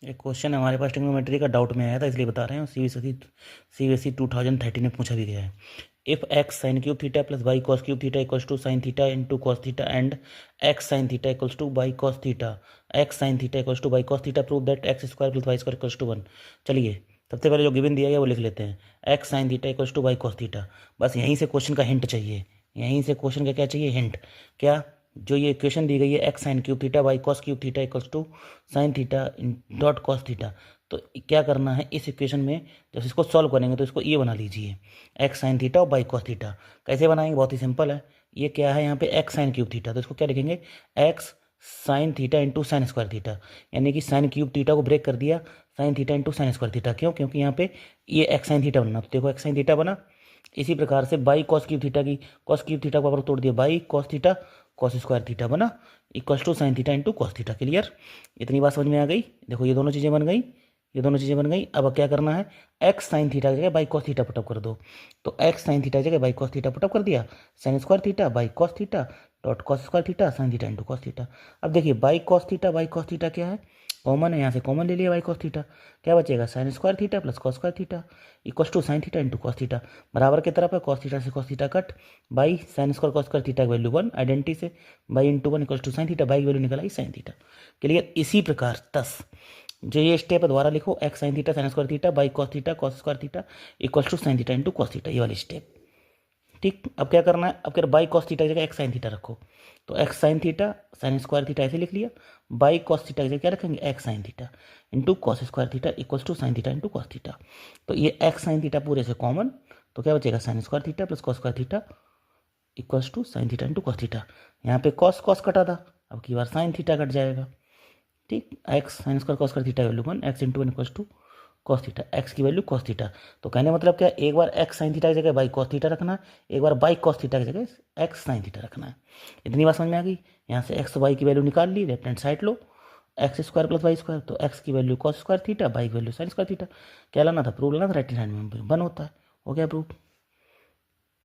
एक क्वेश्चन हमारे पास ट्रिग्नोमेट्री का डाउट में आया था, इसलिए बता रहे हैं। सीबीएसई 2013 में पूछा भी गया है। If x sine cube theta plus y cos cube theta equals to sine theta into cos theta and x sine theta equals to y cos theta, x sine theta equals to y cos theta, prove that x square plus y square equals to 1। चलिए सबसे पहले जो given दिया गया वो लिख लेते हैं, x sine theta equals to y cos theta. बस यहीं से क्वेश्चन का हिंट चाहिए, यहीं से क्वेश्चन का क्या चाहिए, हिंट। क्या? जो ये इक्वेशन दी गई है x sine cube theta y cos cube theta equals to sine theta dot cos theta, तो क्या करना है इस इक्वेशन में, जब इसको सॉल्व करेंगे तो इसको ये बना लीजिए, एक्स साइन थीटा और बाई कॉस थीटा। कैसे बनाएंगे? बहुत ही सिंपल है। ये क्या है यहाँ पे एक्स साइन क्यूब थीटा, तो इसको क्या लिखेंगे, x sine theta into sine square theta, यानी कि साइन क्यूब थीटा को ब्रेक कर दिया, sign theta into sine square theta. क्यों? क्योंकि यहाँ पे ये एक्स साइन थीटा बनना, तो देखो एक्स साइन थीटा बना। इसी प्रकार से बाई कॉस क्यूब थीटा की, कॉस क्यूब थीटा को पावर तोड़ दिया, y cos theta cos square theta बना, equal to sine theta into cos theta. Clear? इतनी बात समझ में आ गई? देखो ये दोनों चीज़ें बन गई, ये दोनों चीज़ें बन गई। अब क्या करना है, एक्स साइन थीटा की जगह बाई कॉस थीटा पुटअप कर दो, तो एक्स साइन थीटा की जगह बाई कॉस थीटा पुटअप कर दिया, sign square theta by cos theta dot cos square theta sine theta into cos theta. अब देखिए बाई कॉस थीटा क्या है, कॉमन है, यहाँ से कॉमन ले लिया बाई कॉस थीटा, क्या बचेगा, sine square theta plus cos square theta equal to sine theta into cos theta, बराबर की तरफ है, कॉस थीटा से cos theta cut, by sine square cos square theta की वैल्यू 1 आइडेंटिटी से, by into 1 equal to sine theta, by की value निकल आई साइन थीटा। क्लियर? इसी प्रकार 10 जो ये स्टेप है दोबारा लिखो, x sine theta sine square theta by cos theta cos square theta equal to sine theta into cos theta, ये वाली स्टेप। ठीक, अब क्या करना है, अब क्या बाई कॉस थीटा की जगह एक्स साइन थीटा रखो, तो x sine theta sine square theta ऐसे लिख लिया, बाई कॉस थीटा की जगह क्या रखेंगे, x sine theta into cos square theta equal to sine theta into cos theta. तो ये एक्स साइन थीटा पूरे से कॉमन, तो क्या बचेगा, sine square theta plus cos square theta equal to sine theta into cos theta. यहाँ पे cos cos कटा था, अब की बार साइन थीटा कट जाएगा। ठीक, x sine square cos square theta value 1, x into 1 equal to cos theta, x की value cos theta. तो कहने मतलब क्या, एक बार एक्स साइन थीटा की जगह बाई कॉस थीटा रखना है, एक बार बाई कॉस थीटा की जगह एक्स साइन थीटा रखना है। इतनी बात समझ में आ गई? यहाँ से एक्स वाई की वैल्यू निकाल ली, लेफ्ट हैंड साइड लो, x square plus y square, तो एक्स की value cos square theta, by की वैल्यू साइन स्क्वायर थीटा। क्या लाना था, प्रूफ लाना था, राइट हैंड में 1 होता है। हो गया प्रूफ।